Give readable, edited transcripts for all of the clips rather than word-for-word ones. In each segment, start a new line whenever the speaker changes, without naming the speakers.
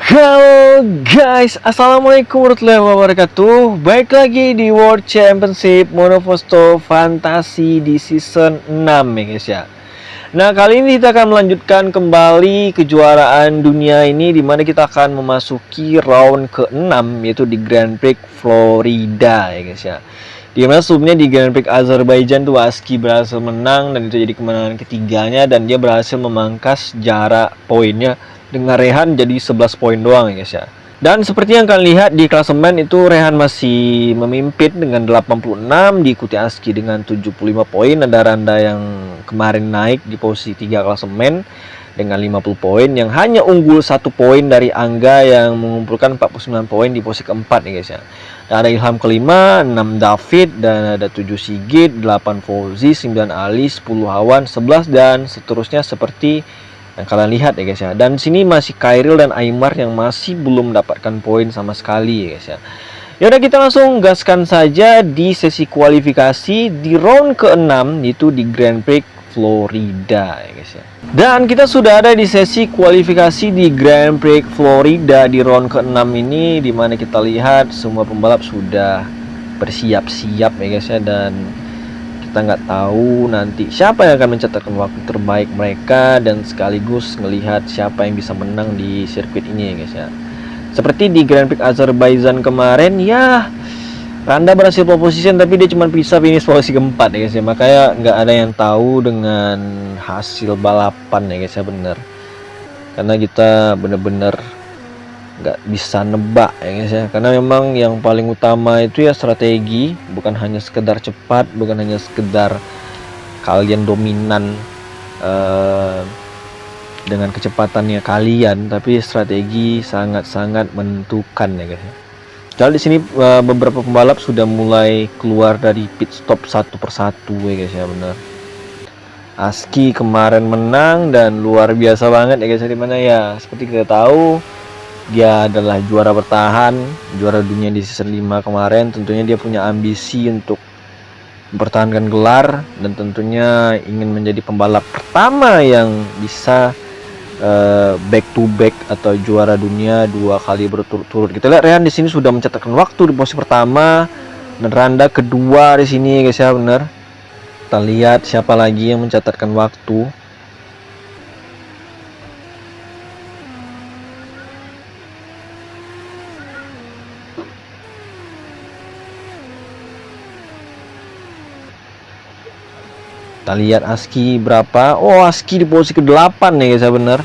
Halo guys, assalamualaikum warahmatullahi wabarakatuh. Baik lagi di World Championship Monoposto Fantasi di season 6 ya guys ya. Nah, kali ini kita akan melanjutkan kembali kejuaraan dunia ini, dimana kita akan memasuki round ke-6, yaitu di Grand Prix Florida ya guys ya. Dimana sebelumnya di Grand Prix Azerbaijan tuh Aski berhasil menang, dan itu jadi kemenangan ketiganya, dan dia berhasil memangkas jarak poinnya dengan Rehan jadi 11 poin doang ya guys ya. Dan seperti yang kalian lihat di klasemen itu, Rehan masih memimpin dengan 86, diikuti Aski dengan 75 poin. Ada Randa yang kemarin naik di posisi 3 klasemen dengan 50 poin, yang hanya unggul 1 poin dari Angga yang mengumpulkan 49 poin di posisi keempat ya guys ya. Dan ada Ilham kelima, 6 David, dan ada 7 Sigit, 8 Fauzi, 9 Ali, 10 Hawan, 11 dan seterusnya seperti yang kalian lihat ya guys ya. Dan sini masih Khairil dan Aymar yang masih belum mendapatkan poin sama sekali ya guys ya. Yaudah, kita langsung gaskan saja di sesi kualifikasi di round ke-6, yaitu di Grand Prix Florida ya guys ya. Dan kita sudah ada di sesi kualifikasi di Grand Prix Florida di round ke-6 ini, dimana kita lihat semua pembalap sudah bersiap-siap ya guys ya. Dan kita nggak tahu nanti siapa yang akan mencatatkan waktu terbaik mereka, dan sekaligus melihat siapa yang bisa menang di sirkuit ini ya guys ya. Seperti di Grand Prix Azerbaijan kemarin ya, Randa berhasil pole position tapi dia cuma bisa finish posisi keempat ya guys ya. Makanya nggak ada yang tahu dengan hasil balapan ya guys ya, bener. Karena kita bener-bener nggak bisa nebak ya guys ya, karena memang yang paling utama itu ya strategi, bukan hanya sekedar cepat, bukan hanya sekedar kalian dominan dengan kecepatannya kalian, tapi strategi sangat-sangat menentukan ya guys ya. Jadi di sini beberapa pembalap sudah mulai keluar dari pit stop satu persatu ya guys ya, benar. Aski kemarin menang dan luar biasa banget ya guys ya, dimana ya seperti kita tahu dia adalah juara bertahan, juara dunia di season 5 kemarin. Tentunya dia punya ambisi untuk mempertahankan gelar, dan tentunya ingin menjadi pembalap pertama yang bisa back to back atau juara dunia 2 kali berturut-turut. Kita lihat Rehan di sini sudah mencatatkan waktu di posisi pertama, dan Randa kedua di sini guys ya, bener. Kita lihat siapa lagi yang mencatatkan waktu. Kita lihat Aski berapa. Oh, Aski di posisi ke-8 nih guys ya, bener.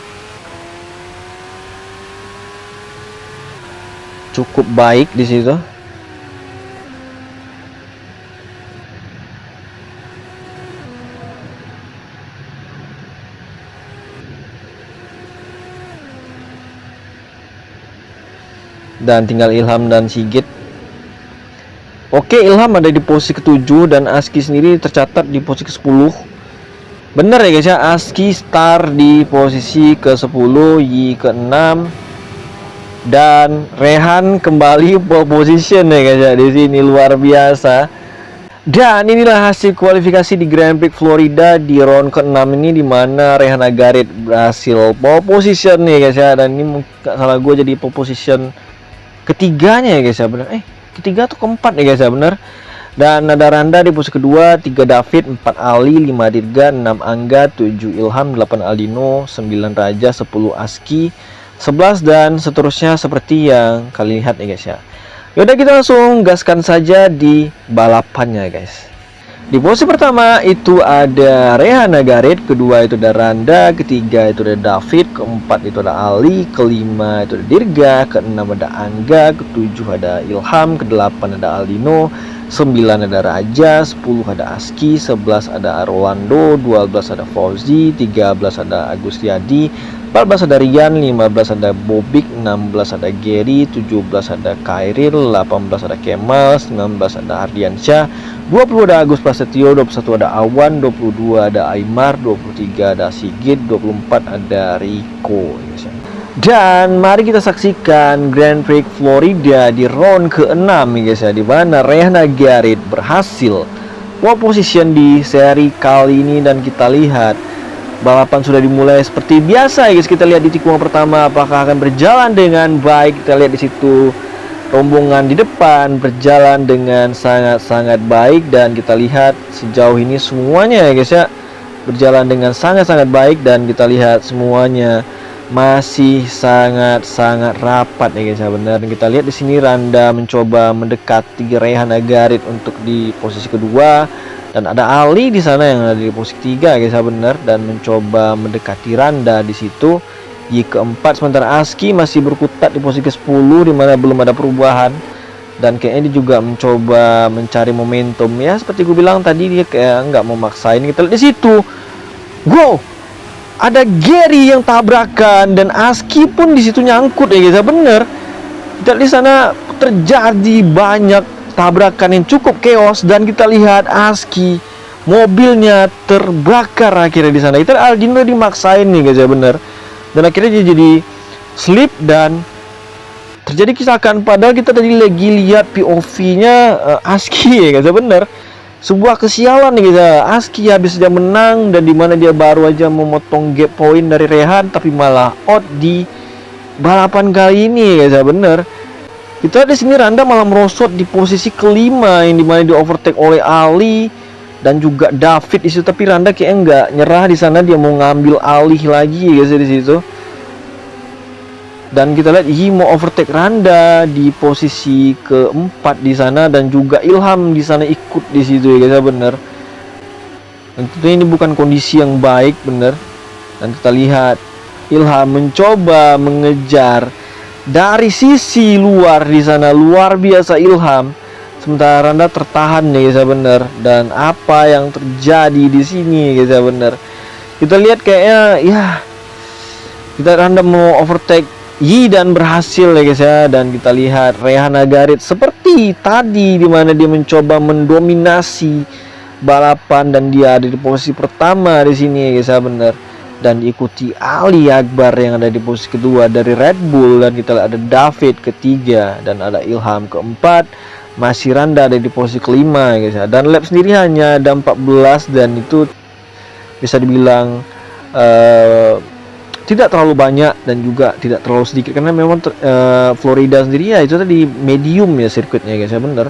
Cukup baik di situ. Dan tinggal Ilham dan Sigit. Oke, Ilham ada di posisi ke-7 dan Aski sendiri tercatat di posisi ke-10. Bener ya guys ya, Aski start di posisi ke-10, Yi ke-6, dan Rehan kembali pole position ya guys ya. Di sini luar biasa. Dan inilah hasil kualifikasi di Grand Prix Florida di round ke-6 ini, dimana Rehan Agarit berhasil pole position nih guys ya. Dan ini mungkin salah gue jadi pole position ketiganya ya guys ya, bener. Ketiga atau keempat ya guys ya, bener. Dan ada Randa di posisi kedua, 3 David, 4 Ali, 5 Dirga, 6 Angga, 7 Ilham, 8 Aldino, 9 Raja, 10 Aski, 11 dan seterusnya seperti yang kalian lihat ya guys ya. Yaudah, kita langsung gaskan saja di balapannya guys. Di posisi pertama itu ada Rehan Agarit, kedua itu ada Randa, ketiga itu ada David, keempat itu ada Ali, kelima itu ada Dirga, keenam ada Angga, ketujuh ada Ilham, kedelapan ada Aldino, 9 ada Raja, 10 ada Aski, 11 ada Rolando, 12 ada Fauzi, 13 ada Agustiadi, 14 ada Rian, 15 ada Bobik, 16 ada Gary, 17 ada Khairil, 18 ada Kemal, 19 ada Ardiansyah, 20 ada Agus Prasetyo, 21 ada Awan, 22 ada Aymar, 23 ada Sigit, 24 ada Rico. Dan mari kita saksikan Grand Prix Florida di round ke-6 ya guys ya, di mana Rehan Agarit berhasil pole position di seri kali ini. Dan kita lihat Balapan sudah dimulai seperti biasa ya guys. Kita lihat di tikungan pertama apakah akan berjalan dengan baik. Kita lihat di situ rombongan di depan berjalan dengan sangat-sangat baik, dan kita lihat sejauh ini semuanya ya guys ya berjalan dengan sangat-sangat baik, dan kita lihat semuanya masih sangat-sangat rapat ya guys ya, benar. Kita lihat di sini Randa mencoba mendekati Rehan Agarit untuk di posisi kedua, dan ada Ali di sana yang ada di posisi ketiga guys ya, benar, dan mencoba mendekati Randa di situ. Di keempat, sementara Aski masih berkutat di posisi ke-10 di mana belum ada perubahan, dan kayaknya dia juga mencoba mencari momentum ya, seperti gue bilang tadi, dia kayak nggak mau maksain. Kita lihat di situ, wow, ada Gary yang tabrakan dan Aski pun di situ nyangkut ya guys ya, bener. Kita lihat di sana terjadi banyak tabrakan yang cukup chaos, dan kita lihat Aski mobilnya terbakar akhirnya di sana. Kita Aldino dimaksain nih guys ya, bener, dan akhirnya dia jadi slip dan terjadi kecelakaan. Padahal kita tadi lagi lihat POV-nya Aski ya guys ya, bener. Sebuah kesialan nih guys ya, Aski habis dia menang, dan dimana dia baru aja memotong gap point dari Rehan, tapi malah out di balapan kali ini guys ya, bener. Kita di sini Randa malah merosot di posisi kelima, yang dimana di overtake oleh Ali dan juga David di situ, tapi Randa kayak nggak nyerah di sana, dia mau ngambil alih lagi guys ya di situ. Dan kita lihat Yi mau overtake Randa di posisi keempat di sana, dan juga Ilham di sana ikut di situ ya guys ya, bener. Dan tentunya ini bukan kondisi yang baik, bener. Dan kita lihat Ilham mencoba mengejar dari sisi luar di sana, luar biasa Ilham. Sementara Randa tertahan ya guys ya, bener. Dan apa yang terjadi di sini guys ya, bener. Kita lihat kayaknya ya, kita Randa mau overtake Yi dan berhasil ya guys ya, dan kita lihat Rehan Agarit seperti tadi dimana dia mencoba mendominasi balapan, dan dia ada di posisi pertama di sini ya guys ya, bener. Dan diikuti Ali Akbar yang ada di posisi kedua dari Red Bull, dan kita lihat ada David ketiga, dan ada Ilham keempat, masih Randa ada di posisi kelima ya guys ya. Dan lap sendiri hanya ada 14, dan itu bisa dibilang tidak terlalu banyak dan juga tidak terlalu sedikit, karena memang Florida sendiri ya itu tadi medium ya sirkuitnya guys ya, bener.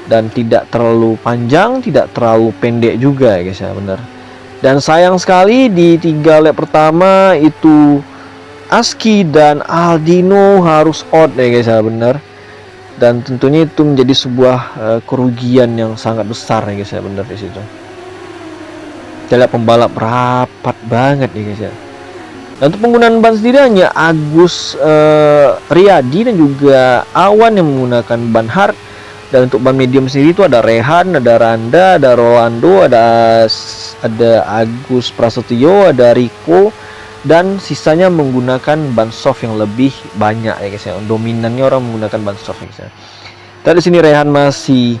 Dan tidak terlalu panjang, tidak terlalu pendek juga ya guys ya, bener. Dan sayang sekali di 3 lap pertama itu Aski dan Aldino harus out ya guys ya, bener. Dan tentunya itu menjadi sebuah kerugian yang sangat besar ya guys ya, bener di situ. Kita lihat pembalap rapat banget ya guys ya. Dan untuk penggunaan ban sendiri hanya Agus Riyadi dan juga Awan yang menggunakan ban hard. Dan untuk ban medium sendiri itu ada Rehan, ada Randa, ada Rolando, ada Agus Prasetyo, ada Rico, dan sisanya menggunakan ban soft yang lebih banyak ya guys ya. Dominannya orang menggunakan ban soft ya guys ya. Tadi sini Rehan masih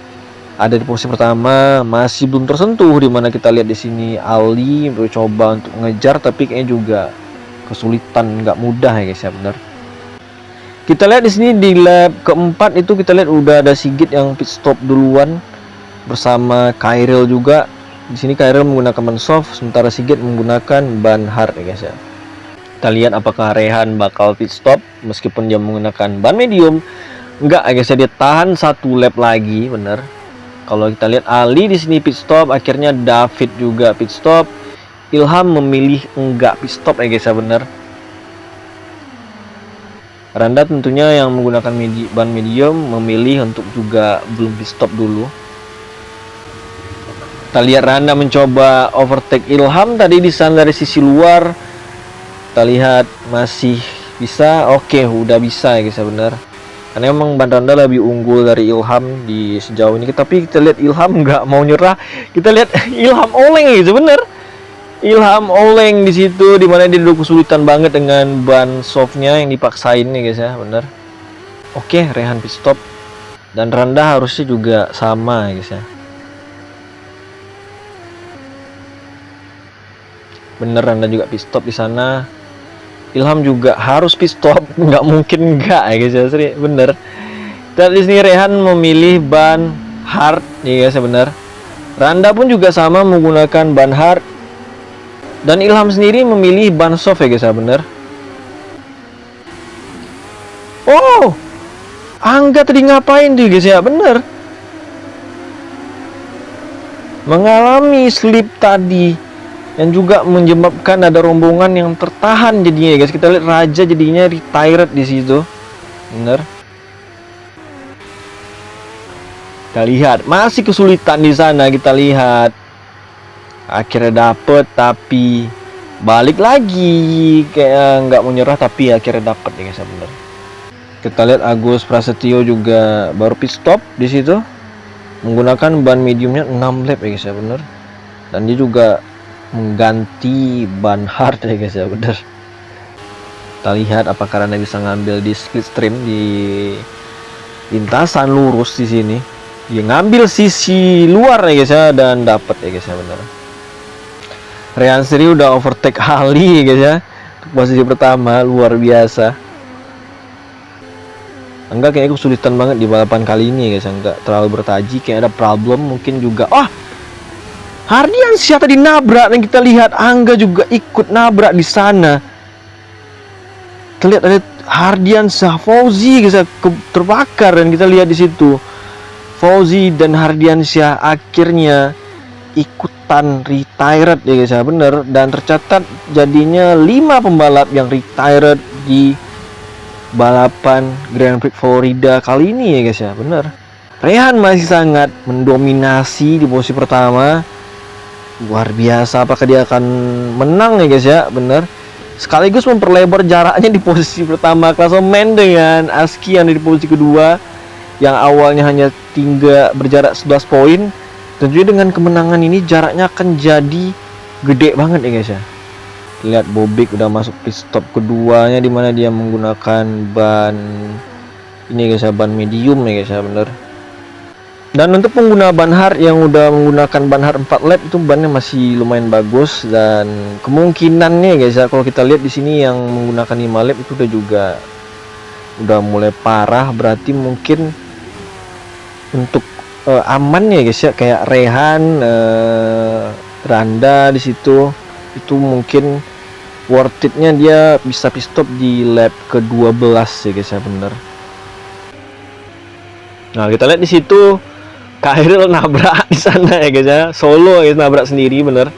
ada di posisi pertama, masih belum tersentuh, dimana kita lihat di sini Ali mencoba untuk mengejar, tapi kayaknya juga kesulitan, nggak mudah ya guys ya, benar. Kita lihat di sini di lap keempat itu kita lihat udah ada Sigit yang pit stop duluan bersama Khairil juga. Di sini Khairil menggunakan ban soft, sementara Sigit menggunakan ban hard ya guys ya. Kita lihat apakah Rehan bakal pit stop meskipun dia menggunakan ban medium. Enggak ya guys ya, dia tahan 1 lap lagi, bener. Kalau kita lihat Ali di sini pit stop, akhirnya David juga pit stop. Ilham memilih enggak pit stop ya guys ya, bener. Randa tentunya yang menggunakan ban medium memilih untuk juga belum pit stop dulu. Kita lihat Randa mencoba overtake Ilham tadi di sana dari sisi luar. Kita lihat masih bisa, oke, udah bisa ya guys ya, bener. Karena memang ban Randa lebih unggul dari Ilham di sejauh ini. Tapi kita lihat Ilham nggak mau nyerah. Kita lihat Ilham oleng gitu, bener. Ilham oleng di situ, dimana dia udah kesulitan banget dengan ban softnya yang dipaksain nih guys ya, bener. Oke, Rehan pit stop, dan Randa harusnya juga sama guys ya. Bener, Randa juga pit stop di sana. Ilham juga harus pit stop, nggak mungkin nggak ya guys ya, bener. Dan di sini Rehan memilih ban hard ya guys ya, bener. Randa pun juga sama menggunakan ban hard. Dan Ilham sendiri memilih ban soft ya guys ya, bener. Oh, Angga tadi ngapain tuh guys ya, bener. Mengalami slip tadi yang juga menyebabkan ada rombongan yang tertahan jadinya ya guys. Kita lihat Raja jadinya retired di situ. Bener. Kita lihat masih kesulitan di sana, kita lihat. Akhirnya dapet tapi balik lagi kayak nggak mau nyerah, tapi akhirnya dapet ya guys, bener. Kita lihat Agus Prasetyo juga baru pit stop di situ menggunakan ban mediumnya 6 lap ya guys ya, bener. Dan dia juga mengganti ban hard ya guys ya, bener. Kita lihat apakah Anda bisa ngambil di slipstream di lintasan lurus di sini. Dia ngambil sisi luar ya guys ya, dan dapat ya guys ya, bener. Rehan sendiri udah overtake Ali guys ya, untuk posisi pertama, luar biasa. Enggak, kayaknya kesulitan banget di balapan kali ini guys, enggak terlalu bertaji, kayak ada problem mungkin juga. Hardiansyah tadi nabrak, dan kita lihat Angga juga ikut nabrak di sana. Terlihat ada Hardiansyah, Fauzi guys ya, terbakar, dan kita lihat di situ Fauzi dan Hardiansyah akhirnya ikutan retired ya guys ya, bener. Dan tercatat jadinya 5 pembalap yang retired di balapan Grand Prix Florida kali ini ya guys ya, bener. Rehan masih sangat mendominasi di posisi pertama, luar biasa. Apakah dia akan menang ya guys ya, bener. Sekaligus memperlebar jaraknya di posisi pertama klasemen dengan Aski yang di posisi kedua, yang awalnya hanya tinggal berjarak 11 poin. Tentunya dengan kemenangan ini jaraknya akan jadi gede banget ya guys ya. Lihat Bobik udah masuk pit stop keduanya, dimana dia menggunakan ban ini guys ya, ban medium ya guys ya, bener. Dan untuk pengguna ban hard yang udah menggunakan ban hard 4 lap, itu bannya masih lumayan bagus. Dan kemungkinannya guys ya, kalau kita lihat di sini yang menggunakan 5 lap itu udah mulai parah. Berarti mungkin untuk aman ya guys ya, kayak Rehan, Randa di situ, itu mungkin worth it-nya dia bisa pit stop di lap ke-12 ya guys ya, bener. Nah, kita lihat di situ Khairil nabrak di sana ya guys ya, solo ya, nabrak sendiri, bener.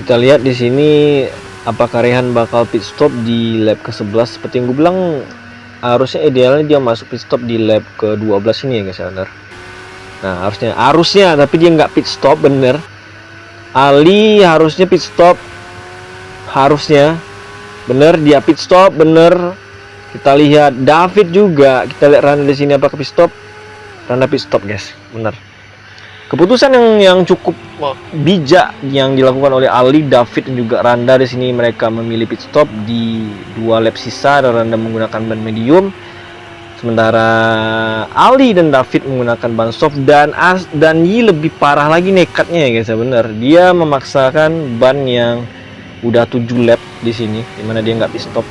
Kita lihat di sini apakah Rehan bakal pit stop di lap ke-11. Seperti yang gue bilang, harusnya idealnya dia masuk pit stop di lap ke-12 ini ya guys ya, bener. Nah, harusnya tapi dia nggak pit stop, bener. Ali harusnya pit stop, harusnya bener, dia pit stop, bener. Kita lihat David juga, kita lihat Randa di sini apakah pit stop. Randa pit stop guys, bener. Keputusan yang cukup bijak yang dilakukan oleh Ali, David dan juga Randa di sini. Mereka memilih pit stop di 2 lap sisa, dan Randa menggunakan ban medium, sementara Ali dan David menggunakan ban soft. Dan Yi lebih parah lagi nekatnya ya guys ya, bener. Dia memaksakan ban yang udah 7 lap di sini, dimana dia nggak pit stop.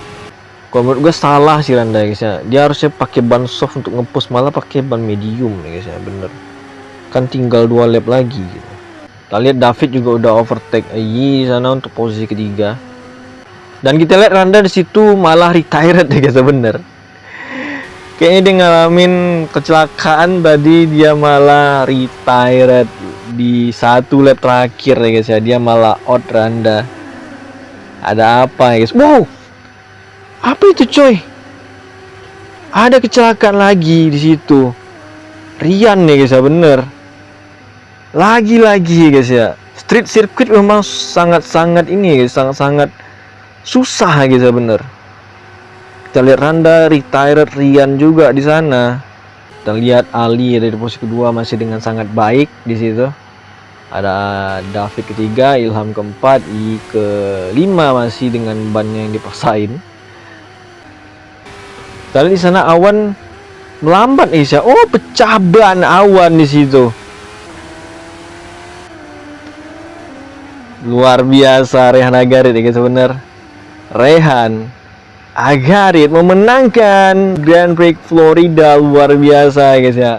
Kalau menurut gue salah sih Randa guys ya, dia harusnya pakai ban soft untuk ngepush, malah pakai ban medium ya guys ya, bener. Kan tinggal 2 lap lagi gitu. Kita lihat David juga udah overtake Yi sana untuk posisi ketiga. Dan kita lihat Randa di situ malah retired ya guys ya, bener. Kayaknya dia ngalamin kecelakaan tadi, dia malah retired di 1 lap terakhir ya guys ya, dia malah out Randa. Ada apa ya guys? Wow, apa itu coy? Ada kecelakaan lagi di situ. Rian ya guys ya, bener. Lagi-lagi guys ya, street circuit memang sangat-sangat ini guys, sangat-sangat susah guys ya, bener. Kita lihat Randa retired, Rian juga di sana. Kita lihat Ali dari posisi kedua masih dengan sangat baik di situ. Ada David ketiga, Ilham keempat, I kelima masih dengan bannya yang dipaksain. Tadi di sana awan melambat nih ya. Oh, pecah ban awan di situ. Luar biasa Rehan Agarit ya guys, bener. Rehan Agarit memenangkan Grand Prix Florida, luar biasa ya guys ya.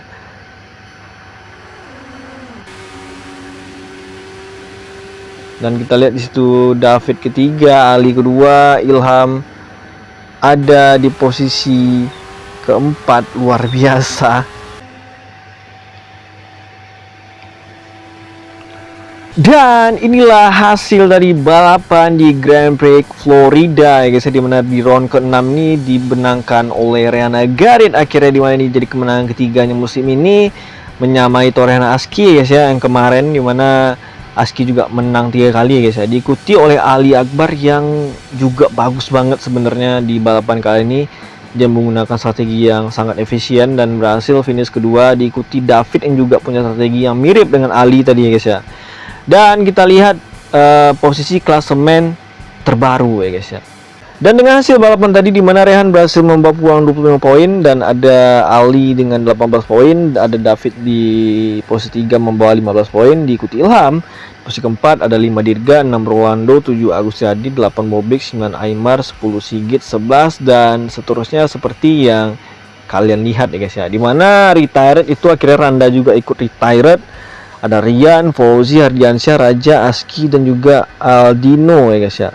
Dan kita lihat di situ David ketiga, Ali kedua, Ilham ada di posisi keempat, luar biasa. Dan inilah hasil dari balapan di Grand Prix Florida ya guys, di mana di round ke-6 ini dibenangkan oleh Rehan Agarit, akhirnya di mana ini jadi kemenangan ketiganya musim ini, menyamai Toriano Aski ya guys ya, yang kemarin di mana Aski juga menang 3 kali ya guys ya. Diikuti oleh Ali Akbar yang juga bagus banget sebenarnya di balapan kali ini. Dia menggunakan strategi yang sangat efisien dan berhasil finish kedua. Diikuti David yang juga punya strategi yang mirip dengan Ali tadi ya guys ya. Dan kita lihat posisi klasemen terbaru ya guys ya. Dan dengan hasil balapan tadi di mana Rehan berhasil membawa pulang 25 poin dan ada Ali dengan 18 poin, ada David di posisi 3 membawa 15 poin, diikuti Ilham. Posisi keempat ada 5 Dirga, 6 Rwando, 7 Agustiadi, 8 Bobik, 9 Aymar, 10 Sigit, 11 dan seterusnya seperti yang kalian lihat ya guys ya. Di mana retired itu akhirnya Randa juga ikut retired. Ada Rian, Fauzi, Hardiansyah, Raja, Aski dan juga Aldino ya guys ya.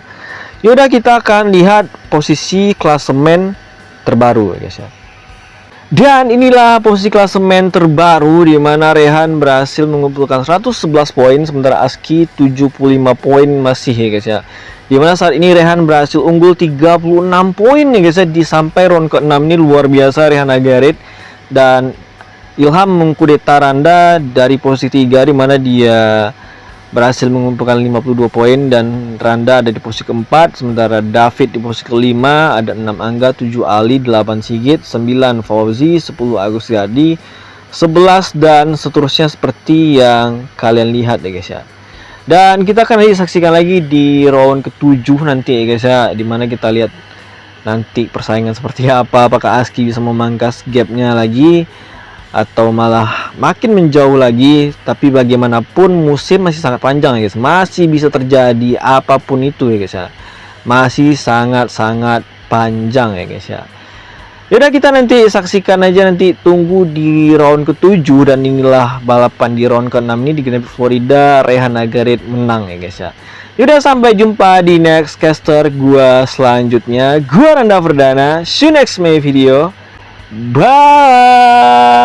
Yaudah, kita akan lihat posisi klasemen terbaru ya guys ya. Dan inilah posisi klasemen terbaru di mana Rehan berhasil mengumpulkan 111 poin sementara Aski 75 poin masih ya guys ya. Di mana saat ini Rehan berhasil unggul 36 poin ya guys ya di sampai round ke-6 ini, luar biasa Rehan Agarit. Dan Ilham mengkudeta Randa dari posisi 3 di mana dia berhasil mengumpulkan 52 poin dan Randa ada di posisi keempat, sementara David di posisi kelima ada 6 Angga, 7 Ali, 8 Sigit, 9 Fauzi, 10 Agustiadi, 11 dan seterusnya seperti yang kalian lihat ya guys ya. Dan kita akan saksikan lagi di round ke-7 nanti ya guys ya, dimana kita lihat nanti persaingan seperti apa, apakah Aski bisa memangkas gapnya lagi atau malah makin menjauh lagi. Tapi bagaimanapun musim masih sangat panjang ya guys, masih bisa terjadi apapun itu ya guys ya, masih sangat-sangat panjang ya guys ya. Yaudah, kita nanti saksikan aja, nanti tunggu di round ke-7. Dan inilah balapan di round ke-6 ini di Grand Prix Florida, Rehan Agarit menang ya guys ya. Yaudah, sampai jumpa di next caster gua selanjutnya. Gua Randa Verdana, see you next May video. Bye.